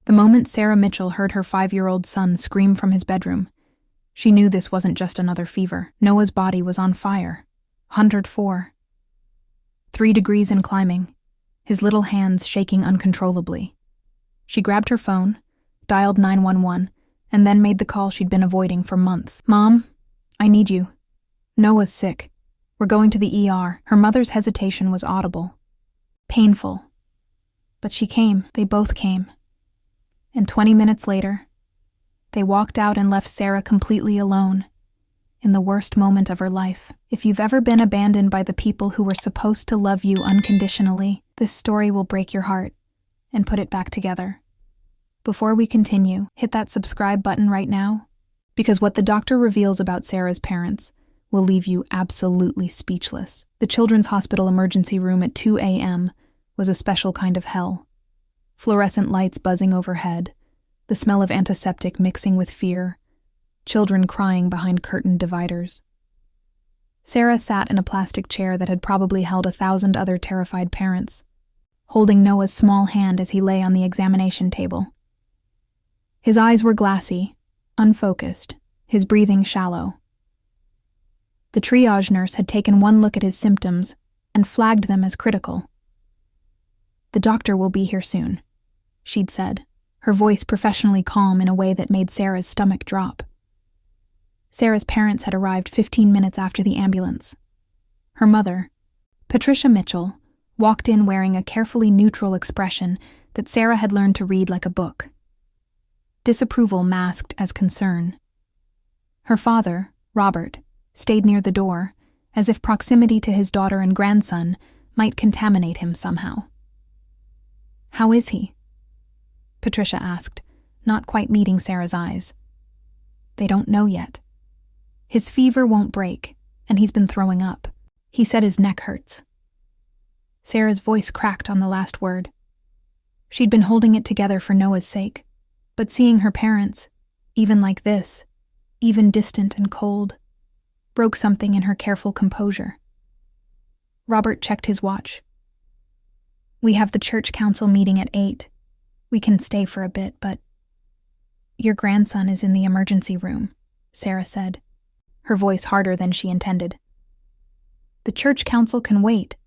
The moment Sarah Mitchell heard her 5-year-old son scream from his bedroom, she knew this wasn't just another fever. Noah's body was on fire. 104. 3 degrees and climbing, his little hands shaking uncontrollably. She grabbed her phone, dialed 911, and then made the call she'd been avoiding for months. "Mom, I need you. Noah's sick. We're going to the ER." Her mother's hesitation was audible. Painful. But she came. They both came. And 20 minutes later, they walked out and left Sarah completely alone, in the worst moment of her life. If you've ever been abandoned by the people who were supposed to love you unconditionally, this story will break your heart and put it back together. Before we continue, hit that subscribe button right now, because what the doctor reveals about Sarah's parents will leave you absolutely speechless. The Children's Hospital emergency room at 2 a.m. was a special kind of hell. Fluorescent lights buzzing overhead, the smell of antiseptic mixing with fear, children crying behind curtained dividers. Sarah sat in a plastic chair that had probably held 1,000 other terrified parents, holding Noah's small hand as he lay on the examination table. His eyes were glassy, unfocused, his breathing shallow. The triage nurse had taken one look at his symptoms and flagged them as critical. "The doctor will be here soon," she'd said, her voice professionally calm in a way that made Sarah's stomach drop. Sarah's parents had arrived 15 minutes after the ambulance. Her mother, Patricia Mitchell, walked in wearing a carefully neutral expression that Sarah had learned to read like a book. Disapproval masked as concern. Her father, Robert, stayed near the door, as if proximity to his daughter and grandson might contaminate him somehow. "How is he?" Patricia asked, not quite meeting Sarah's eyes. "They don't know yet. His fever won't break, and he's been throwing up. He said his neck hurts." Sarah's voice cracked on the last word. She'd been holding it together for Noah's sake, but seeing her parents, even like this, even distant and cold, broke something in her careful composure. Robert checked his watch. "We have the church council meeting at 8. We can stay for a bit, but..." "Your grandson is in the emergency room," Sarah said, her voice harder than she intended. "The church council can wait."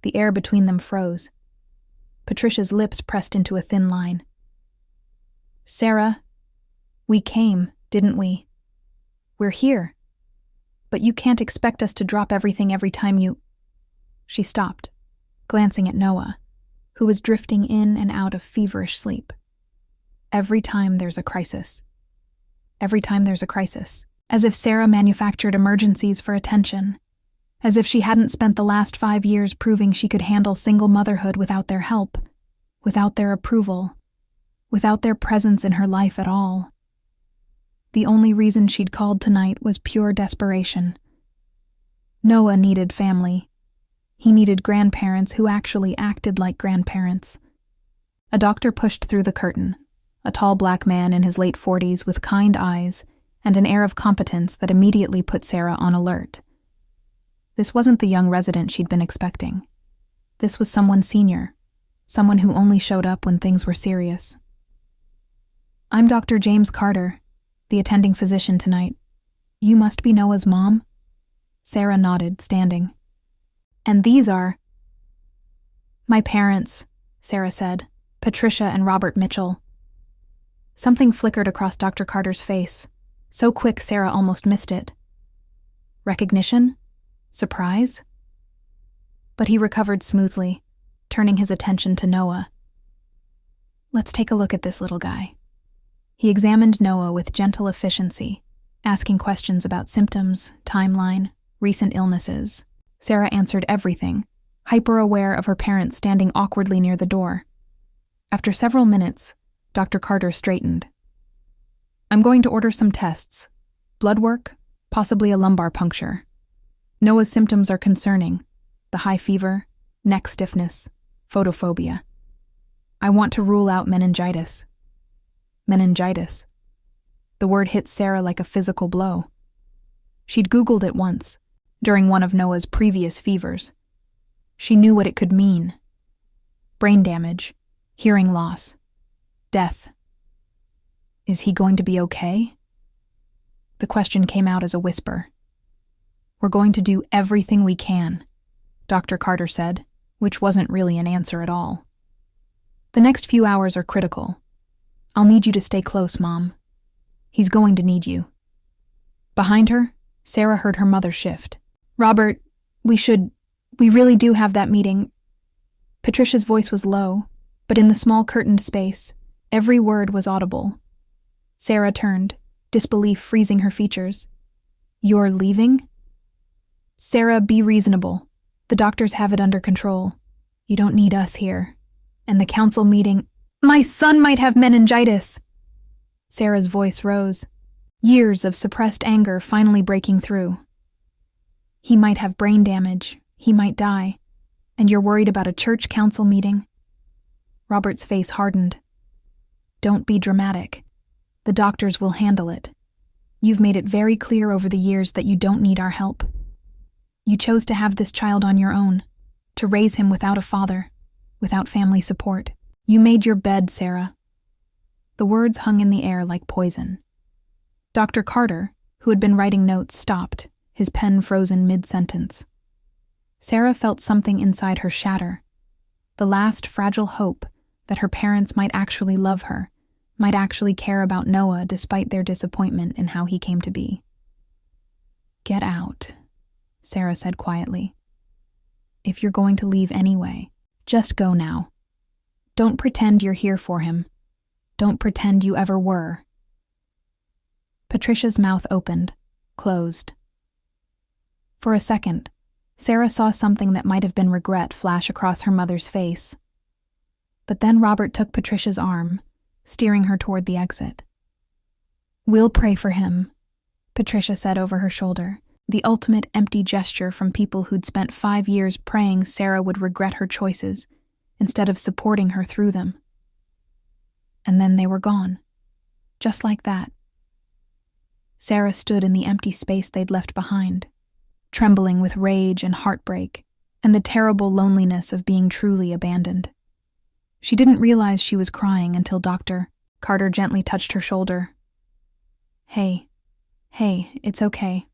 The air between them froze. Patricia's lips pressed into a thin line. "Sarah, we came, didn't we? We're here. But you can't expect us to drop everything every time you..." She stopped, glancing at Noah, who was drifting in and out of feverish sleep. Every time there's a crisis. Every time there's a crisis. As if Sarah manufactured emergencies for attention. As if she hadn't spent the last 5 years proving she could handle single motherhood without their help, without their approval, without their presence in her life at all. The only reason she'd called tonight was pure desperation. Noah needed family. He needed grandparents who actually acted like grandparents. A doctor pushed through the curtain, a tall black man in his late 40s with kind eyes and an air of competence that immediately put Sarah on alert. This wasn't the young resident she'd been expecting. This was someone senior, someone who only showed up when things were serious. "I'm Dr. James Carter, the attending physician tonight. You must be Noah's mom?" Sarah nodded, standing. "And these are..." "My parents," Sarah said, "Patricia and Robert Mitchell." Something flickered across Dr. Carter's face, so quick Sarah almost missed it. Recognition? Surprise? But he recovered smoothly, turning his attention to Noah. "Let's take a look at this little guy." He examined Noah with gentle efficiency, asking questions about symptoms, timeline, recent illnesses. Sarah answered everything, hyper-aware of her parents standing awkwardly near the door. After several minutes, Dr. Carter straightened. "I'm going to order some tests. Blood work, possibly a lumbar puncture. Noah's symptoms are concerning. The high fever, neck stiffness, photophobia. I want to rule out meningitis." Meningitis. The word hit Sarah like a physical blow. She'd Googled it once, during one of Noah's previous fevers. She knew what it could mean. Brain damage, hearing loss. Death. Is he going to be okay? The question came out as a whisper. We're going to do everything we can, Dr. Carter said, which wasn't really an answer at all. The next few hours are critical. I'll need you to stay close, Mom. He's going to need you. Behind her, Sarah heard her mother shift. Robert, we really do have that meeting. Patricia's voice was low, but in the small curtained space, every word was audible. Sarah turned, disbelief freezing her features. You're leaving? Sarah, be reasonable. The doctors have it under control. You don't need us here. And the council meeting— My son might have meningitis! Sarah's voice rose, years of suppressed anger finally breaking through. He might have brain damage, he might die, and you're worried about a church council meeting? Robert's face hardened. Don't be dramatic. The doctors will handle it. You've made it very clear over the years that you don't need our help. You chose to have this child on your own, to raise him without a father, without family support. You made your bed, Sarah. The words hung in the air like poison. Dr. Carter, who had been writing notes, stopped, his pen frozen mid-sentence. Sarah felt something inside her shatter. The last fragile hope that her parents might actually love her, might actually care about Noah despite their disappointment in how he came to be. Get out, Sarah said quietly. If you're going to leave anyway, just go now. Don't pretend you're here for him. Don't pretend you ever were. Patricia's mouth opened, closed. For a second, Sarah saw something that might have been regret flash across her mother's face. But then Robert took Patricia's arm, steering her toward the exit. We'll pray for him, Patricia said over her shoulder, the ultimate empty gesture from people who'd spent 5 years praying Sarah would regret her choices instead of supporting her through them. And then they were gone, just like that. Sarah stood in the empty space they'd left behind, trembling with rage and heartbreak, and the terrible loneliness of being truly abandoned. She didn't realize she was crying until Dr. Carter gently touched her shoulder. Hey, it's okay.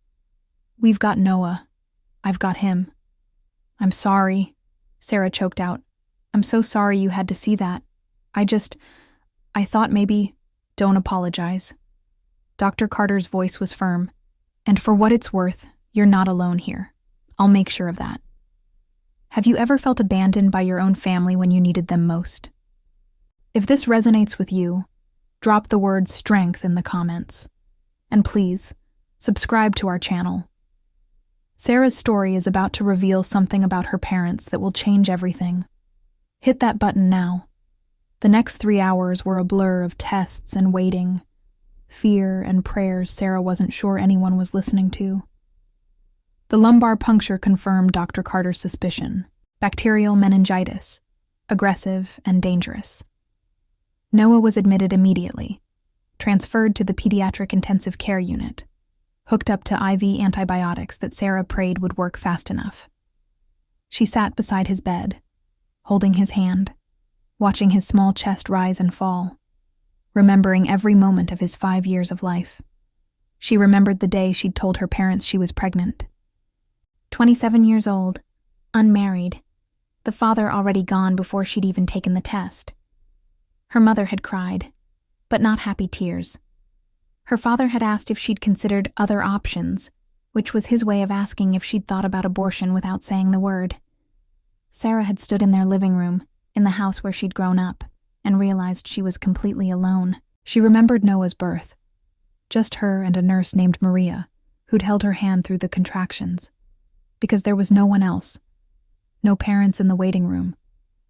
We've got Noah. I've got him. I'm sorry, Sarah choked out. I'm so sorry you had to see that. I thought maybe— Don't apologize. Dr. Carter's voice was firm. And for what it's worth, you're not alone here. I'll make sure of that. Have you ever felt abandoned by your own family when you needed them most? If this resonates with you, drop the word strength in the comments. And please, subscribe to our channel. Sarah's story is about to reveal something about her parents that will change everything. Hit that button now. The next 3 hours were a blur of tests and waiting, fear and prayers Sarah wasn't sure anyone was listening to. The lumbar puncture confirmed Dr. Carter's suspicion: bacterial meningitis, aggressive and dangerous. Noah was admitted immediately, transferred to the pediatric intensive care unit, hooked up to IV antibiotics that Sarah prayed would work fast enough. She sat beside his bed, holding his hand, watching his small chest rise and fall, remembering every moment of his 5 years of life. She remembered the day she'd told her parents she was pregnant. 27 years old, unmarried, the father already gone before she'd even taken the test. Her mother had cried, but not happy tears. Her father had asked if she'd considered other options, which was his way of asking if she'd thought about abortion without saying the word. Sarah had stood in their living room, in the house where she'd grown up, and realized she was completely alone. She remembered Noah's birth. Just her and a nurse named Maria, who'd held her hand through the contractions. Because there was no one else. No parents in the waiting room.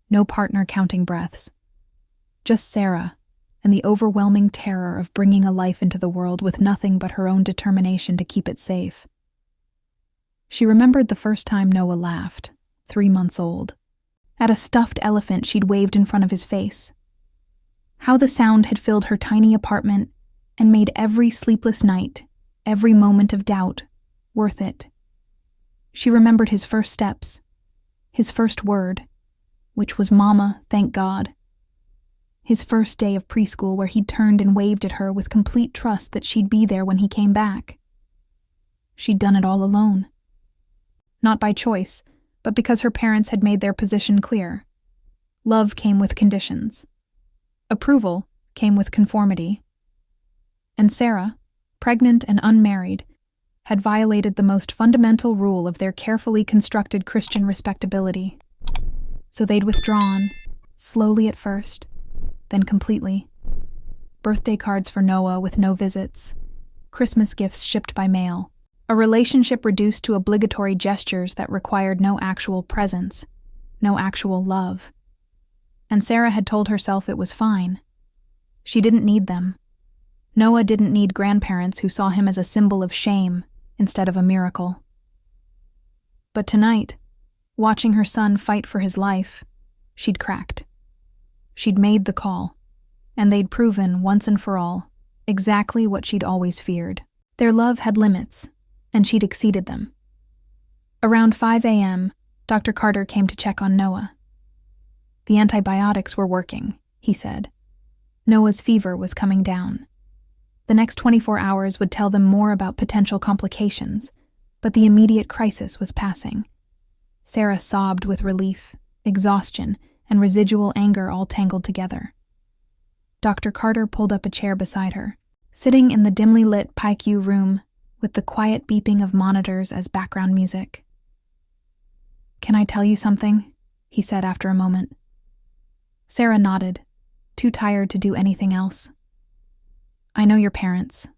No partner counting breaths. Just Sarah, and the overwhelming terror of bringing a life into the world with nothing but her own determination to keep it safe. She remembered the first time Noah laughed, 3 months old, at a stuffed elephant she'd waved in front of his face. How the sound had filled her tiny apartment and made every sleepless night, every moment of doubt, worth it. She remembered his first steps, his first word, which was "Mama, thank God." His first day of preschool where he'd turned and waved at her with complete trust that she'd be there when he came back. She'd done it all alone. Not by choice, but because her parents had made their position clear. Love came with conditions. Approval came with conformity. And Sarah, pregnant and unmarried, had violated the most fundamental rule of their carefully constructed Christian respectability. So they'd withdrawn, slowly at first, then completely. Birthday cards for Noah with no visits, Christmas gifts shipped by mail, a relationship reduced to obligatory gestures that required no actual presence, no actual love. And Sarah had told herself it was fine. She didn't need them. Noah didn't need grandparents who saw him as a symbol of shame instead of a miracle. But tonight, watching her son fight for his life, she'd cracked. She'd made the call, and they'd proven once and for all exactly what she'd always feared. Their love had limits, and she'd exceeded them. Around 5 a.m., Dr. Carter came to check on Noah. The antibiotics were working, he said. Noah's fever was coming down. The next 24 hours would tell them more about potential complications, but the immediate crisis was passing. Sarah sobbed with relief, exhaustion, and residual anger all tangled together. Dr. Carter pulled up a chair beside her, sitting in the dimly lit PICU room with the quiet beeping of monitors as background music. "Can I tell you something?" he said after a moment. Sarah nodded, too tired to do anything else. "I know your parents.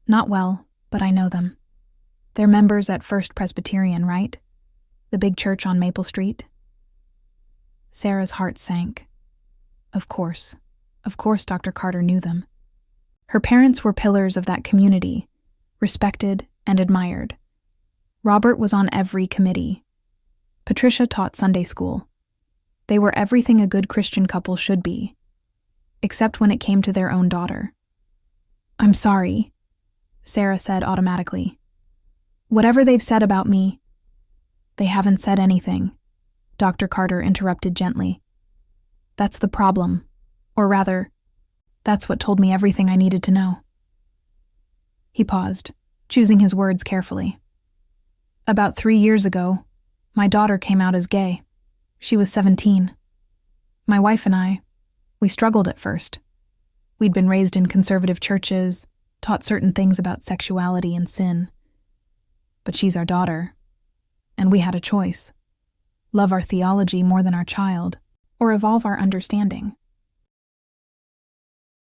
Not well, but I know them. They're members at First Presbyterian, right? The big church on Maple Street?" Sarah's heart sank. Of course Dr. Carter knew them. Her parents were pillars of that community, respected and admired. Robert was on every committee. Patricia taught Sunday school. They were everything a good Christian couple should be, except when it came to their own daughter. "I'm sorry," Sarah said automatically. "Whatever they've said about me—" "They haven't said anything," Dr. Carter interrupted gently. "That's the problem. Or rather, that's what told me everything I needed to know." He paused, choosing his words carefully. "About 3 years ago, my daughter came out as gay. She was 17. My wife and I, we struggled at first. We'd been raised in conservative churches, taught certain things about sexuality and sin. But she's our daughter, and we had a choice. Love our theology more than our child, or evolve our understanding.